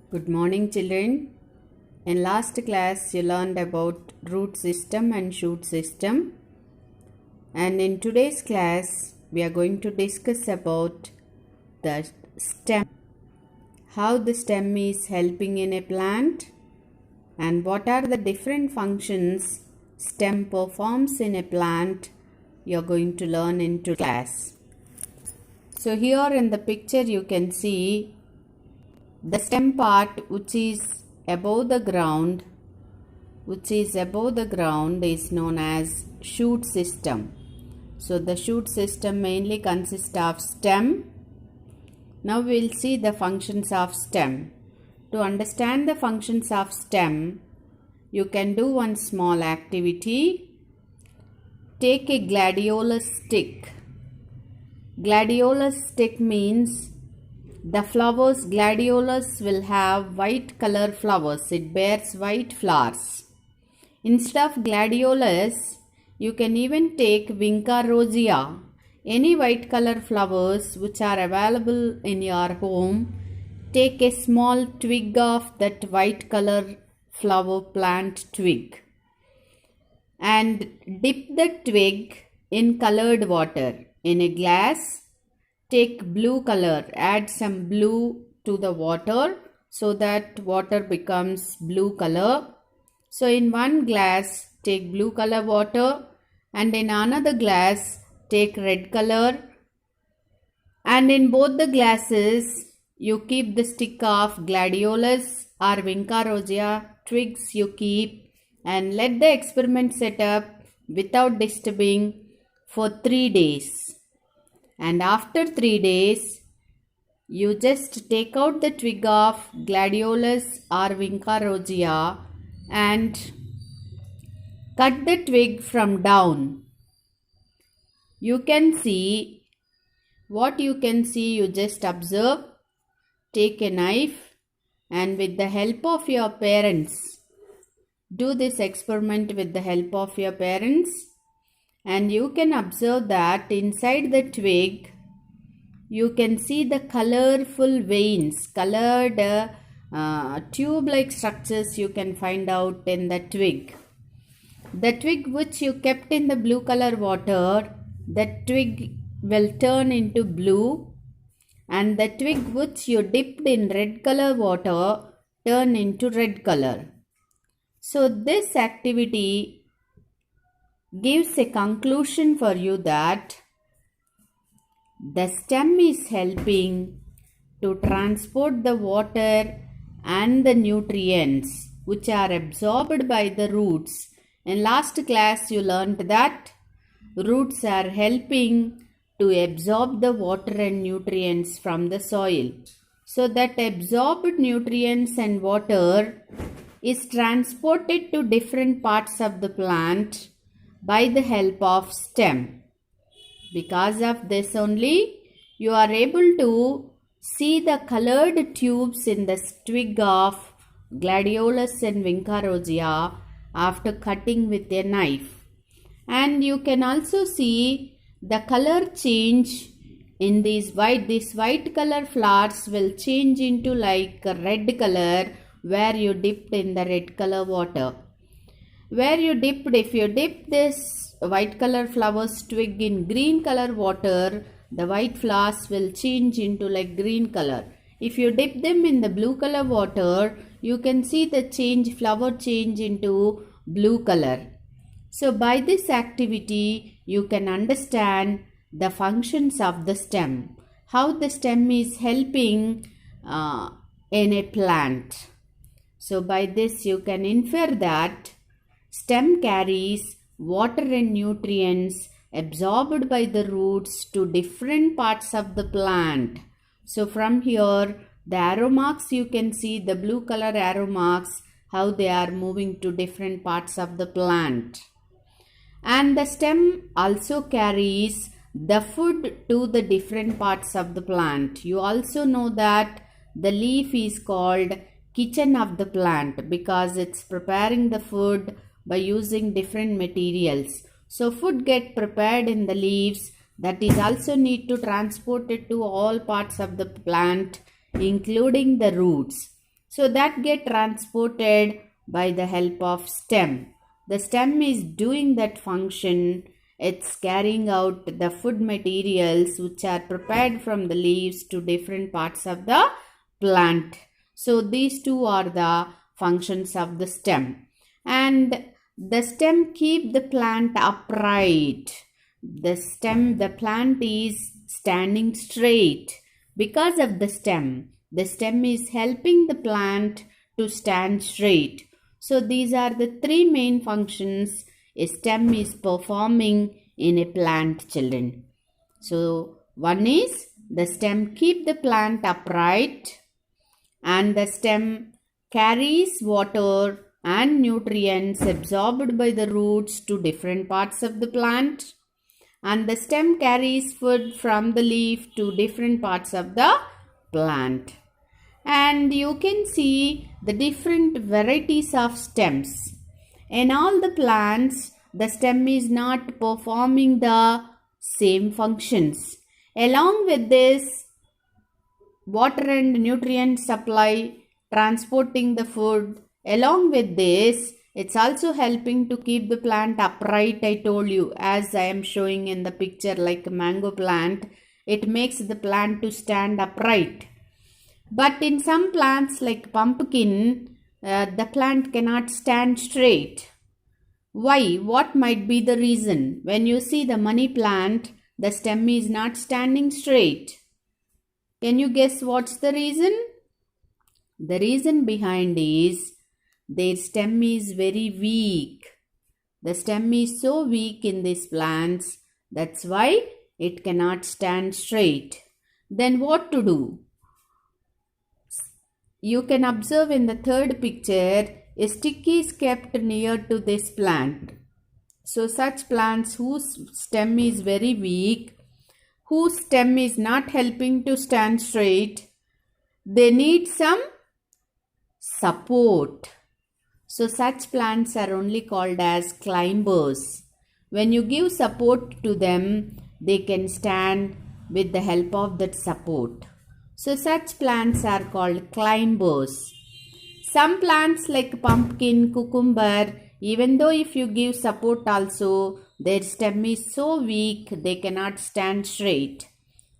Good morning, children. In last class, you learned about root system and shoot system. And in today's class, we are going to discuss about the stem. How the stem is helping in a plant and what are the different functions stem performs in a plant you are going to learn in today's class. So here in the picture you can see the stem part which is above the ground is known as shoot system. So the shoot system mainly consists of stem. Now we will see the functions of stem. To understand the functions of stem, you can do one small activity. Take a gladiolus stick. Gladiolus stick means the flowers, gladiolus will have white color flowers. It bears white flowers. Instead of gladiolus, you can even take vinca rosea. Any white color flowers which are available in your home, take a small twig of that white color flower plant twig and dip the twig in colored water. In a glass, take blue color, add some blue to the water so that water becomes blue color. So in one glass, take blue color water and in another glass, take red color, and in both the glasses you keep the stick of gladiolus or vinca rosea twigs you keep and let the experiment set up without disturbing for 3 days. And after 3 days, you just take out the twig of gladiolus or vinca rosea and cut the twig from down. You can see, what you can see, you just observe. Take a knife and with the help of your parents, do this experiment with the help of your parents. And you can observe that inside the twig, you can see the colorful veins, colored tube-like structures you can find out in the twig. The twig which you kept in the blue color water, the twig will turn into blue, and the twig which you dipped in red color water turn into red color. So this activity gives a conclusion for you that the stem is helping to transport the water and the nutrients which are absorbed by the roots. In last class you learnt that roots are helping to absorb the water and nutrients from the soil. So that absorbed nutrients and water is transported to different parts of the plant by the help of stem. Because of this only, you are able to see the colored tubes in the twig of gladiolus and vinca rosea after cutting with a knife. And you can also see the color change in these white color flowers will change into like a red color where you dipped in the red color water. If you dip this white color flowers twig in green color water, the white flowers will change into like green color. If you dip them in the blue color water, you can see the flower change into blue color. So by this activity, you can understand the functions of the stem, how the stem is helping in a plant. So by this you can infer that stem carries water and nutrients absorbed by the roots to different parts of the plant. So from here, the arrow marks you can see, the blue color arrow marks, how they are moving to different parts of the plant. And the stem also carries the food to the different parts of the plant. You also know that the leaf is called kitchen of the plant because it's preparing the food by using different materials. So food get prepared in the leaves, that is also need to transport it to all parts of the plant including the roots. So that get transported by the help of stem. The stem is doing that function. It's carrying out the food materials which are prepared from the leaves to different parts of the plant. So these two are the functions of the stem. And the stem keep the plant upright. The plant is standing straight because of the stem. The stem is helping the plant to stand straight. So these are the three main functions a stem is performing in a plant, children. So one is the stem keep the plant upright, and the stem carries water and nutrients absorbed by the roots to different parts of the plant, and the stem carries food from the leaf to different parts of the plant. And you can see the different varieties of stems. In all the plants, the stem is not performing the same functions. Along with this, water and nutrient supply, transporting the food, along with this, it's also helping to keep the plant upright, I told you, as I am showing in the picture like a mango plant. It makes the plant to stand upright. But in some plants like pumpkin, the plant cannot stand straight. Why? What might be the reason? When you see the money plant, the stem is not standing straight. Can you guess what's the reason? The reason behind is their stem is very weak. The stem is so weak in these plants, that's why it cannot stand straight. Then what to do? You can observe in the third picture, a stick is kept near to this plant. So such plants whose stem is very weak, whose stem is not helping to stand straight, they need some support. So such plants are only called as climbers. When you give support to them, they can stand with the help of that support. So such plants are called climbers. Some plants like pumpkin, cucumber, even though if you give support also, their stem is so weak they cannot stand straight.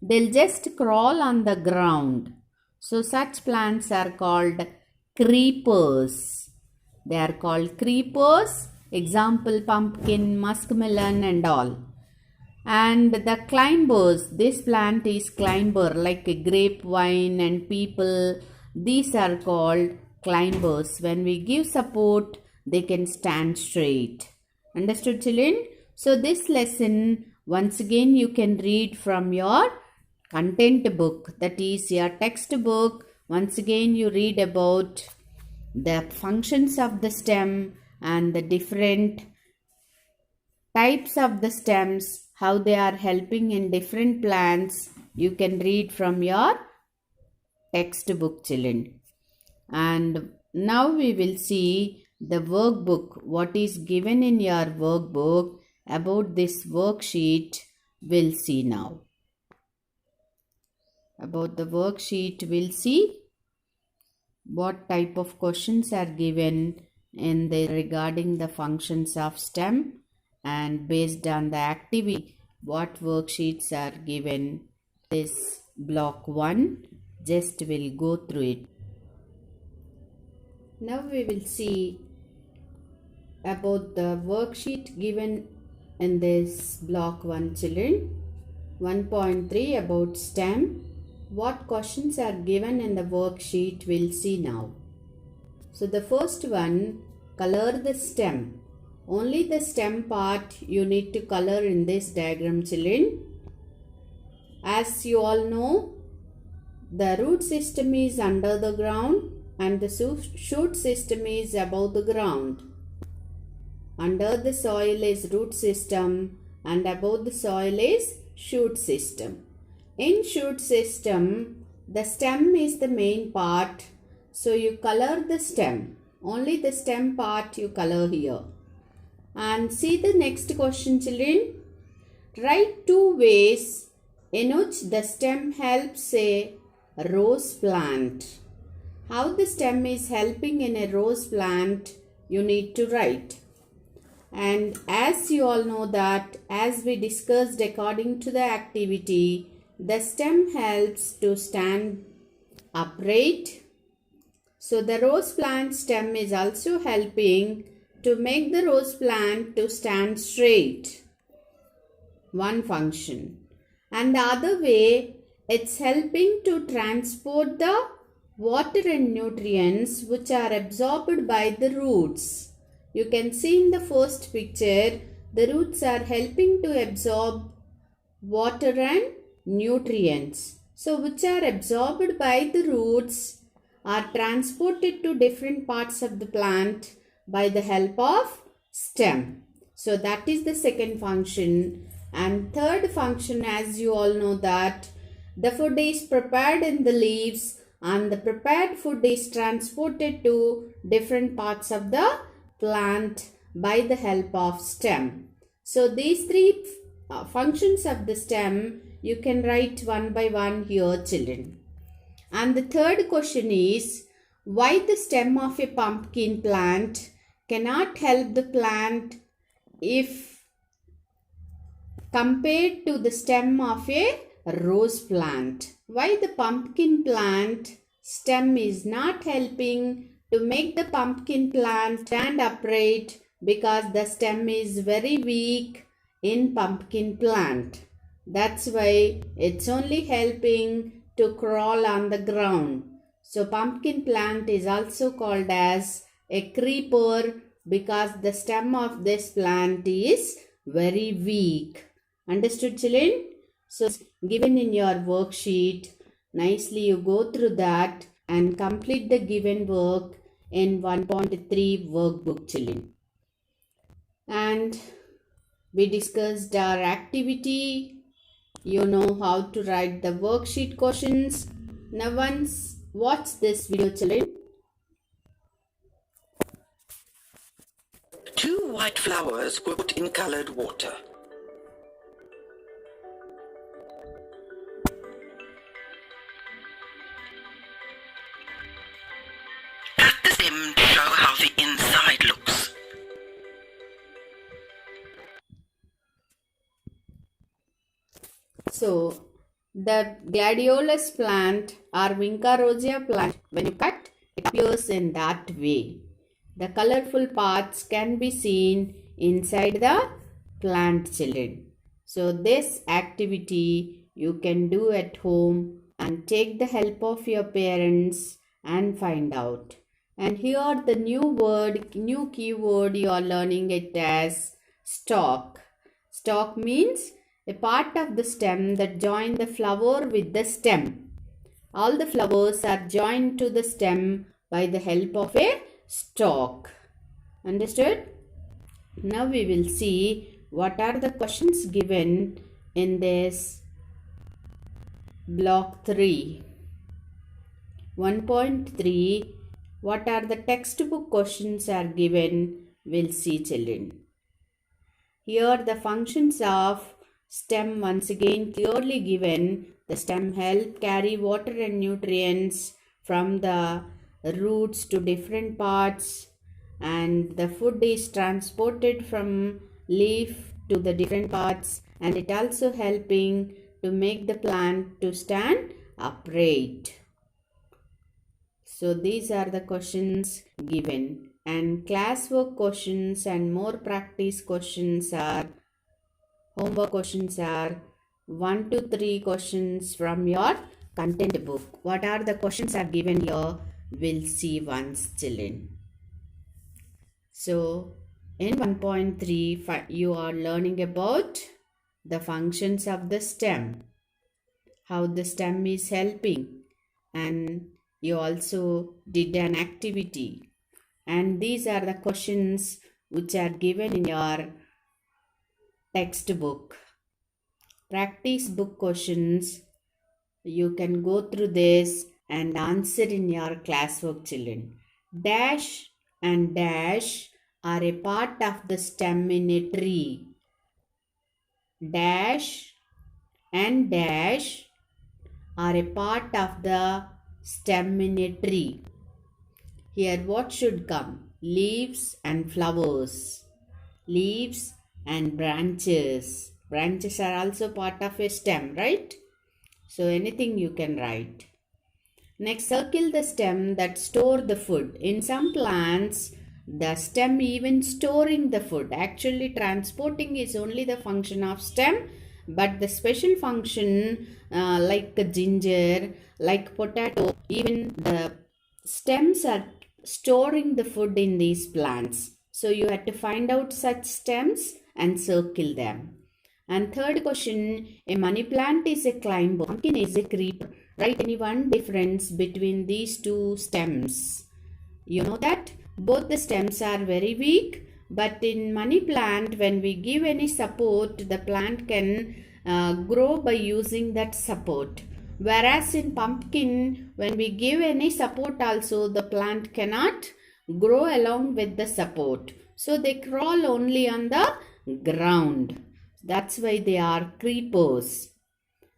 They'll just crawl on the ground. So such plants are called creepers. They are called creepers. Example, pumpkin, muskmelon and all. And the climbers, this plant is climber like a grapevine and people. These are called climbers. When we give support, they can stand straight. Understood, children? So this lesson, once again, you can read from your content book. That is your textbook. Once again, you read about the functions of the stem and the different types of the stems, how they are helping in different plants. You can read from your textbook, children. And now we will see the workbook. What is given in your workbook about this worksheet, we'll see now. About the worksheet, we'll see what type of questions are given in the regarding the functions of stem, and based on the activity, what worksheets are given. This block 1, just will go through it. Now we will see about the worksheet given in this block 1, children. 1.3 about stem. What questions are given in the worksheet we'll see now. So the first one, color the stem. Only the stem part you need to color in this diagram, children. As you all know, the root system is under the ground and the shoot system is above the ground. Under the soil is root system and above the soil is shoot system. In shoot system, the stem is the main part. So you color the stem. Only the stem part you color here. And see the next question, children. Write 2 ways in which the stem helps a rose plant. How the stem is helping in a rose plant, you need to write. And as you all know that, as we discussed according to the activity, the stem helps to stand upright. So the rose plant stem is also helping to make the rose plant to stand straight. One function. And the other way, it's helping to transport the water and nutrients which are absorbed by the roots. You can see in the first picture, the roots are helping to absorb water and nutrients. So which are absorbed by the roots are transported to different parts of the plant by the help of stem. So that is the second function. And third function, as you all know that the food is prepared in the leaves and the prepared food is transported to different parts of the plant by the help of stem. So these three functions of the stem you can write one by one here, children. And the third question is, why the stem of a pumpkin plant cannot help the plant if compared to the stem of a rose plant? Why the pumpkin plant stem is not helping to make the pumpkin plant stand upright? Because the stem is very weak in pumpkin plant. That's why it's only helping to crawl on the ground. So pumpkin plant is also called as a creeper because the stem of this plant is very weak. Understood, children? So given in your worksheet, nicely you go through that and complete the given work in 1.3 workbook, children. And we discussed our activity. You know how to write the worksheet questions. Now once watch this video, children. 2 white flowers were put in colored water. Cut the stem to show how the inside looks. So the gladiolus plant or Vinca rosea plant, when you cut, it appears in that way. The colorful parts can be seen inside the plant, children. So this activity you can do at home and take the help of your parents and find out. And here the new keyword you are learning it as stalk. Stalk means a part of the stem that join the flower with the stem. All the flowers are joined to the stem by the help of a stalk. Understood? Now we will see what are the questions given in this block 3. 1.3. What are the textbook questions are given? We'll see, children. Here the functions of stem once again clearly given. The stem help carry water and nutrients from the roots to different parts, and the food is transported from leaf to the different parts, and it also helping to make the plant to stand upright. So these are the questions given, and classwork questions and more practice questions are, homework questions are 1 to 3 questions from your content book. What are the questions are given here? We'll see once, children. So in 1.3 you are learning about the functions of the stem, how the stem is helping, and you also did an activity, and these are the questions which are given in your textbook. Practice book questions, you can go through this and answer in your classwork, children. Dash and dash are a part of the stem in a tree. Dash and dash are a part of the stem in a tree. Here what should come? Leaves and flowers. Leaves and branches. Branches are also part of a stem, right? So anything you can write. Next, circle the stem that store the food. In some plants, the stem even storing the food. Actually, transporting is only the function of stem, but the special function like ginger, like potato, even the stems are storing the food in these plants. So you have to find out such stems and circle them. And third question, a money plant is a climber, pumpkin is a creeper. Write any one difference between these two stems. You know that both the stems are very weak, but in money plant, when we give any support, the plant can grow by using that support. Whereas in pumpkin, when we give any support also, the plant cannot grow along with the support. So they crawl only on the ground. That's why they are creepers.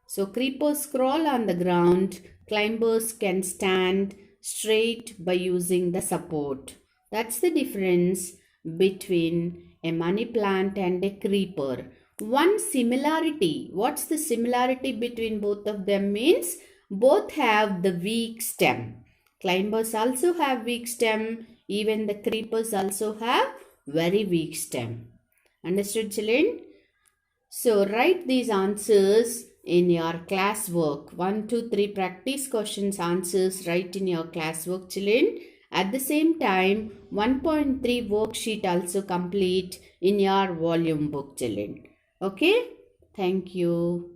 So creepers crawl on the ground. Climbers can stand straight by using the support. That's the difference between a money plant and a creeper. One similarity. What's the similarity between both of them means? Both have the weak stem. Climbers also have weak stem. Even the creepers also have very weak stem. Understood, children? So write these answers in your classwork. 1, 2, 3 practice questions answers write in your classwork, children. At the same time, 1.3 worksheet also complete in your volume book, children. Okay? Thank you.